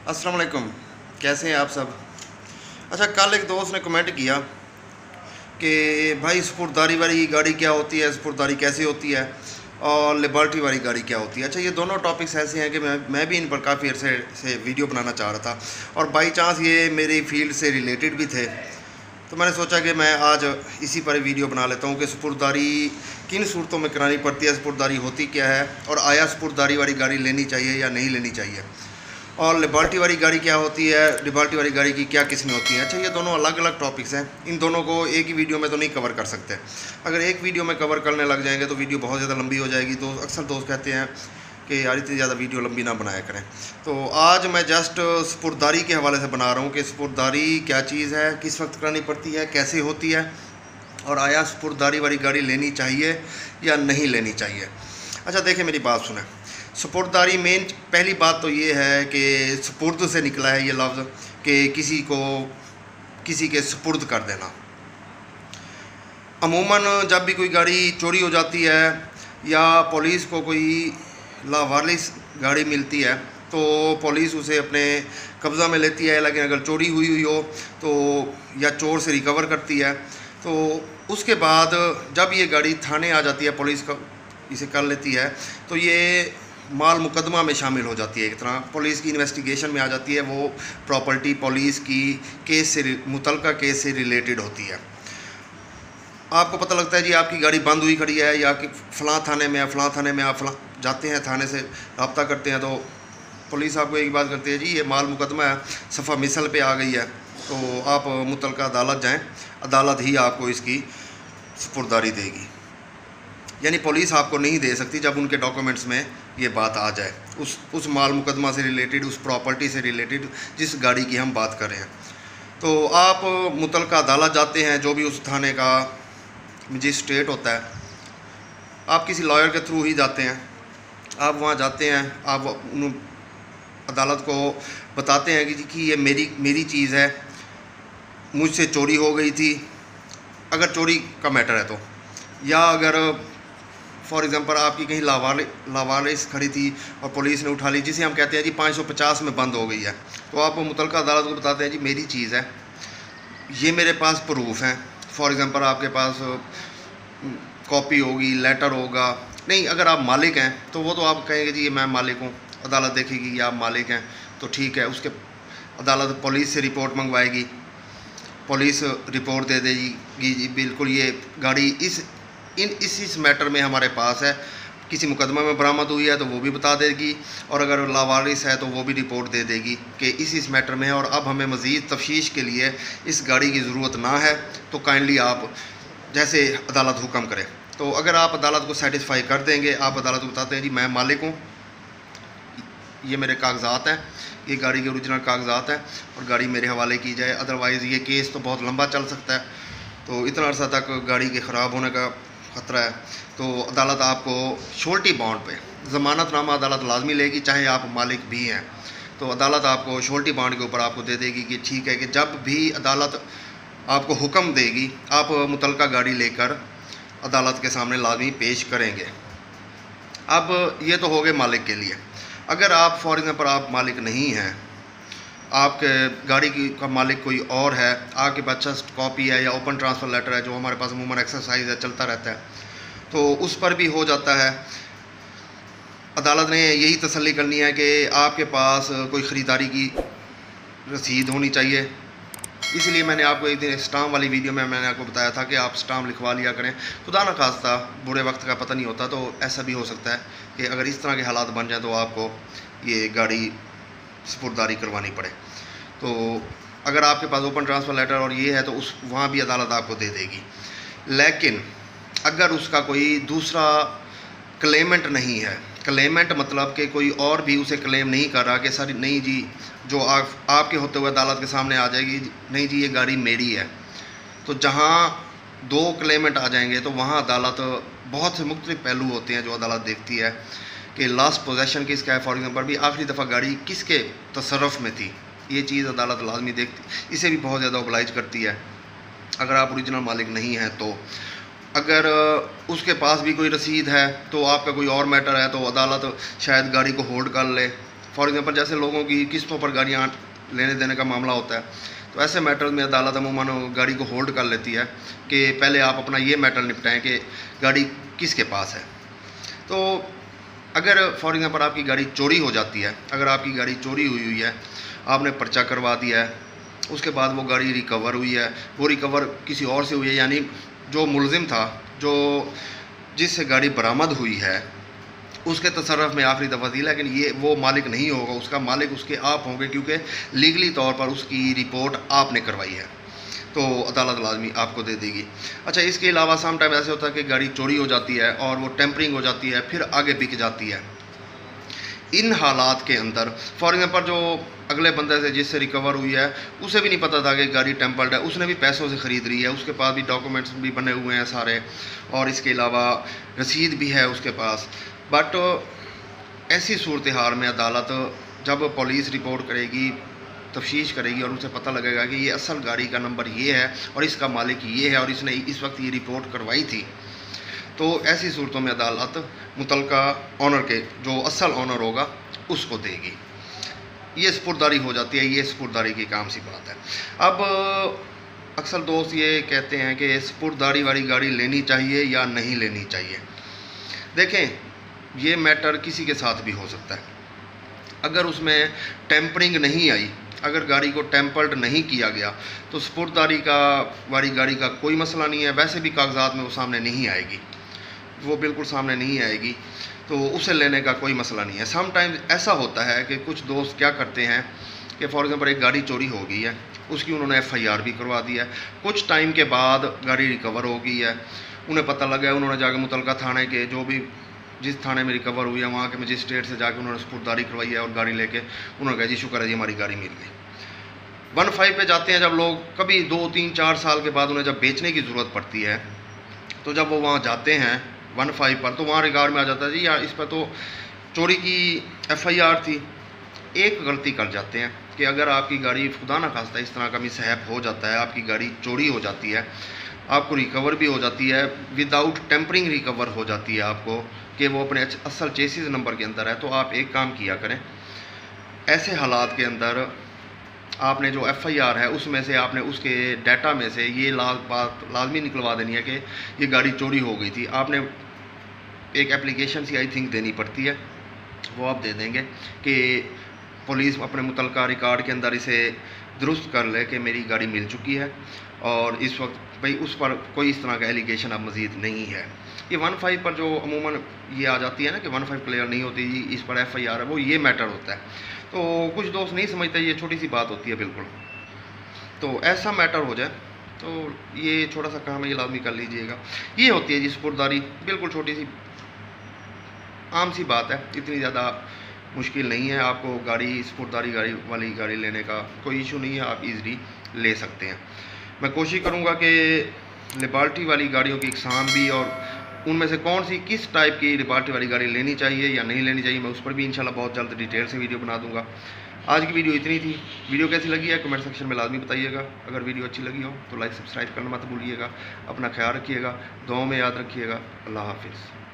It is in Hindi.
अस्सलाम वालेकुम, कैसे हैं आप सब। अच्छा, कल एक दोस्त ने कमेंट किया कि भाई स्पुर्दारी वाली गाड़ी क्या होती है, स्पुर्दारी कैसे होती है और लिबर्टी वाली गाड़ी क्या होती है। अच्छा, ये दोनों टॉपिक्स ऐसे हैं कि मैं भी इन पर काफ़ी अरसे से वीडियो बनाना चाह रहा था और बाई चांस ये मेरी फील्ड से रिलेटेड भी थे, तो मैंने सोचा कि मैं आज इसी पर वीडियो बना लेता हूँ कि स्पुर्दारी किन सूरतों में करानी पड़ती है, स्पुर्दारी होती क्या है और आया स्पुर्दारी वाली गाड़ी लेनी चाहिए या नहीं लेनी चाहिए, और लिबर्टी वाली गाड़ी क्या होती है, लिबर्टी वाली गाड़ी की क्या किस्में होती हैं। अच्छा, ये दोनों अलग अलग टॉपिक्स हैं, इन दोनों को एक ही वीडियो में तो नहीं कवर कर सकते। अगर एक वीडियो में कवर करने लग जाएंगे तो वीडियो बहुत ज़्यादा लंबी हो जाएगी। तो अक्सर दोस्त कहते हैं कि यार इतनी ज़्यादा वीडियो लंबी ना बनाया करें। तो आज मैं जस्ट स्पुर्दारी के हवाले से बना रहा हूँ कि स्पुर्दारी क्या चीज़ है, किस वक्त करानी पड़ती है, कैसे होती है और आया स्पुर्दारी वाली गाड़ी लेनी चाहिए या नहीं लेनी चाहिए। अच्छा देखिए, मेरी बात सुने। सुपुर्दारी मेन पहली बात तो ये है कि सुपुर्द से निकला है ये लफ्ज़ कि किसी को किसी के सुपुर्द कर देना। अमूमन जब भी कोई गाड़ी चोरी हो जाती है या पुलिस को कोई लावारिस गाड़ी मिलती है तो पुलिस उसे अपने कब्ज़ा में लेती है, लेकिन अगर चोरी हुई हो तो या चोर से रिकवर करती है। तो उसके बाद जब ये गाड़ी थाने आ जाती है, पुलिस का इसे कर लेती है, तो ये माल मुकदमा में शामिल हो जाती है। एक तरह पुलिस की इन्वेस्टिगेशन में आ जाती है। वो प्रॉपर्टी पुलिस की केस से मुतलका केस से रिलेटेड होती है। आपको पता लगता है जी आपकी गाड़ी बंद हुई खड़ी है या कि फ़लाँ थाने में है, फ़लाँ थाने में आप फ़लाँ जाते हैं, थाने से रब्ता करते हैं तो पुलिस आपको एक बात करती है, जी ये माल मुकदमा है, सफ़ा मिसल पे आ गई है, तो आप मुतलका अदालत जाएँ, अदालत ही आपको इसकी सुपुर्दारी देगी। यानी पुलिस आपको नहीं दे सकती जब उनके डॉक्यूमेंट्स में ये बात आ जाए, उस माल मुकदमा से रिलेटेड, उस प्रॉपर्टी से रिलेटेड जिस गाड़ी की हम बात कर रहे हैं। तो आप मुतलका अदालत जाते हैं, जो भी उस थाने का मजिस्ट्रेट होता है, आप किसी लॉयर के थ्रू ही जाते हैं। आप वहाँ जाते हैं, आप अदालत को बताते हैं कि ये मेरी चीज़ है, मुझसे चोरी हो गई थी, अगर चोरी का मैटर है तो, या अगर फॉर एग्ज़ाम्पल आपकी कहीं लावारिस खड़ी थी और पुलिस ने उठा ली, जिसे हम कहते हैं जी 550 में बंद हो गई है, तो आप मुतलका अदालत को बताते हैं जी मेरी चीज़ है, ये मेरे पास प्रूफ हैं। फॉर एग्ज़ाम्पल आपके पास कॉपी होगी, लेटर होगा, नहीं अगर आप मालिक हैं तो वो तो आप कहेंगे जी ये मैं मालिक हूँ, अदालत देखेगी कि आप मालिक हैं तो ठीक है। उसके अदालत पुलिस से रिपोर्ट मंगवाएगी, पुलिस रिपोर्ट दे देगी जी बिल्कुल ये गाड़ी इस मैटर में हमारे पास है, किसी मुकदमे में बरामद हुई है तो वो भी बता देगी, और अगर लावारिस है तो वो भी रिपोर्ट दे देगी कि इस मैटर में है और अब हमें मज़ीद तफ्तीश के लिए इस गाड़ी की ज़रूरत ना है, तो काइंडली आप जैसे अदालत हुक्म करे। तो अगर आप अदालत को सेटिस्फाई कर देंगे, आप अदालत को बताते हैं जी मैं मालिक हूँ, ये मेरे कागजात हैं, ये गाड़ी के ओरिजिनल कागजात हैं और गाड़ी मेरे हवाले की जाए, अदरवाइज़ ये केस तो बहुत लंबा चल सकता है, तो इतना अर्सा तक गाड़ी के ख़राब होने का ख़तरा है। तो अदालत आपको श्योरिटी बॉन्ड पे ज़मानतनामा अदालत लाजमी लेगी, चाहे आप मालिक भी हैं, तो अदालत आपको श्योरिटी बॉन्ड के ऊपर आपको दे देगी कि ठीक है कि जब भी अदालत आपको हुक्म देगी आप मुतलका गाड़ी लेकर अदालत के सामने लाजमी पेश करेंगे। अब ये तो हो गए मालिक के लिए। अगर आप फॉर एग्ज़ाम्पल आप मालिक नहीं हैं, आपके गाड़ी की का मालिक कोई और है, आपके पास जस्ट कॉपी है या ओपन ट्रांसफ़र लेटर है, जो हमारे पास अमूमन एक्सरसाइज है, चलता रहता है, तो उस पर भी हो जाता है। अदालत ने यही तसल्ली करनी है कि आपके पास कोई ख़रीदारी की रसीद होनी चाहिए। इसलिए मैंने आपको एक दिन स्टाम्प वाली वीडियो में मैंने आपको बताया था कि आप स्टाम्प लिखवा लिया करें। खुदा न खास्ता बुरे वक्त का पता नहीं होता, तो ऐसा भी हो सकता है कि अगर इस तरह के हालात बन जाए तो आपको ये गाड़ी सुपुर्दारी करवानी पड़े। तो अगर आपके पास ओपन ट्रांसफ़र लेटर और ये है तो उस वहाँ भी अदालत आपको दे देगी। लेकिन अगर उसका कोई दूसरा क्लेमेंट नहीं है, क्लेमेंट मतलब कि कोई और भी उसे क्लेम नहीं कर रहा कि सर नहीं जी, जो आपके होते हुए अदालत के सामने आ जाएगी, नहीं जी ये गाड़ी मेरी है, तो जहाँ दो क्लेमेंट आ जाएंगे तो वहाँ अदालत बहुत से मुख्तलिफ पहलू होते हैं जो अदालत देखती है कि लास्ट पोजेसन किसका है। फॉर एग्ज़ाम्पल भी आखिरी दफ़ा गाड़ी किसके तसर्रुफ़ में थी, ये चीज़ अदालत लाजमी देखती, इसे भी बहुत ज़्यादा ओबलाइज करती है अगर आप ओरिजिनल मालिक नहीं हैं तो। अगर उसके पास भी कोई रसीद है तो आपका कोई और मैटर है तो अदालत शायद गाड़ी को होल्ड कर ले फॉर एग्ज़ाम्पल जैसे लोगों की किस्तों पर गाड़ियाँ लेने देने का मामला होता है, तो ऐसे मैटर में अदालत अमूमन गाड़ी को होल्ड कर लेती है कि पहले आप अपना ये मैटर निपटाएं कि गाड़ी किसके पास है। तो अगर फॉर एग्ज़ाम्पल आपकी गाड़ी चोरी हो जाती है, अगर आपकी गाड़ी चोरी हुई है, आपने पर्चा करवा दिया है, उसके बाद वो गाड़ी रिकवर हुई है, वो रिकवर किसी और से हुई है, यानी जो मुलजिम था, जो जिससे गाड़ी बरामद हुई है, उसके तसर्रुफ में आखिरी दफ़ा थी, लेकिन ये वो मालिक नहीं होगा, उसका मालिक उसके आप होंगे, क्योंकि लीगली तौर पर उसकी रिपोर्ट आपने करवाई है, तो अदालत लाजमी आपको दे देगी। अच्छा, इसके अलावा सम टाइम ऐसे होता है कि गाड़ी चोरी हो जाती है और वो टेम्परिंग हो जाती है, फिर आगे बिक जाती है। इन हालात के अंदर फॉर एग्जाम्पल जो अगले बंदे से जिससे रिकवर हुई है, उसे भी नहीं पता था कि गाड़ी टेम्पर्ड है, उसने भी पैसों से ख़रीद रही है, उसके पास भी डॉक्यूमेंट्स भी बने हुए हैं सारे, और इसके अलावा रसीद भी है उसके पास। बट ऐसी सूरत हाल में अदालत जब पुलिस रिपोर्ट करेगी, तफ्तीश करेगी, और उसे पता लगेगा कि ये असल गाड़ी का नंबर ये है और इसका मालिक ये है और इसने इस वक्त ये रिपोर्ट करवाई थी, तो ऐसी सूरतों में अदालत मुतलका ऑनर के जो असल ऑनर होगा उसको देगी। ये स्पुर्दारी हो जाती है, ये स्पुर्दारी की काम सी बात है। अब अक्सर दोस्त ये कहते हैं कि स्पुर्दारी वाली गाड़ी लेनी चाहिए या नहीं लेनी चाहिए। देखें, ये मैटर किसी के साथ भी हो सकता है। अगर उसमें टेम्परिंग नहीं आई, अगर गाड़ी को टेम्पर्ड नहीं किया गया, तो स्पुर्दारी का वाली गाड़ी का कोई मसला नहीं है। वैसे भी कागजात में वो सामने नहीं आएगी, वो बिल्कुल सामने नहीं आएगी, तो उसे लेने का कोई मसला नहीं है। सम टाइम्स ऐसा होता है कि कुछ दोस्त क्या करते हैं कि फॉर एग्जांपल एक गाड़ी चोरी हो गई है, उसकी उन्होंने FIR भी करवा दिया है, कुछ टाइम के बाद गाड़ी रिकवर हो गई है, उन्हें पता लगा है, उन्होंने जाकर मुतलका थाने के जो भी जिस थाने में रिकवर हुई है वहाँ के मजिस्ट्रेट से जाकर उन्होंने स्पुर्दारी करवाई है और गाड़ी लेके उन्होंने कहा जी शुक्र है जी हमारी गाड़ी मिल गई। 1-5 पे जाते हैं जब लोग, कभी 2, 3, 4 साल के बाद उन्हें जब बेचने की ज़रूरत पड़ती है, तो जब वो वहाँ जाते हैं 1-5 पर, तो वहाँ रिकॉर्ड में आ जाता है जी यार इस पर तो चोरी की FIR थी। एक गलती कर जाते हैं कि अगर आपकी गाड़ी खुदा ना खास्ता इस तरह का मिसहैप हो जाता है, आपकी गाड़ी चोरी हो जाती है, आपको रिकवर भी हो जाती है, विदाउट टेम्परिंग रिकवर हो जाती है आपको, कि वो अपने असल चेसिस नंबर के अंदर है, तो आप एक काम किया करें, ऐसे हालात के अंदर आपने जो FIR है उसमें से आपने उसके डाटा में से ये बात लाजमी निकलवा देनी है कि ये गाड़ी चोरी हो गई थी। आपने एक एप्लीकेशन सी आई थिंक देनी पड़ती है, वो आप दे देंगे कि पुलिस अपने मुतलका रिकॉर्ड के अंदर इसे दुरुस्त कर ले कि मेरी गाड़ी मिल चुकी है और इस वक्त भाई उस पर कोई इस तरह का एलिगेशन अब मज़ीद नहीं है। ये 1-5 पर जो अमूमन ये आ जाती है ना कि 1-5 क्लियर नहीं होती, इस पर FIR है, वो ये मैटर होता है। तो कुछ दोस्त नहीं समझते, ये छोटी सी बात होती है बिल्कुल। तो ऐसा मैटर हो जाए तो ये छोटा सा काम है, ये लाजमी कर लीजिएगा। ये होती है जी स्पुर्दारी, बिल्कुल छोटी सी आम सी बात है, इतनी ज़्यादा मुश्किल नहीं है। आपको गाड़ी स्पुर्दारी वाली गाड़ी लेने का कोई इशू नहीं है, आप इजीली ले सकते हैं। मैं कोशिश करूँगा कि लिबर्टी वाली गाड़ियों की इकसाम भी और उनमें से कौन सी किस टाइप की लिबर्टी वाली गाड़ी लेनी चाहिए या नहीं लेनी चाहिए, मैं उस पर भी इंशाल्लाह बहुत जल्द डिटेल से वीडियो बना दूंगा। आज की वीडियो इतनी थी। वीडियो कैसी लगी है कमेंट सेक्शन में लाजमी बताइएगा। अगर वीडियो अच्छी लगी हो तो लाइक सब्सक्राइब करना मत भूलिएगा। अपना ख्याल रखिएगा, दुआओं में याद रखिएगा। अल्लाह हाफिज़।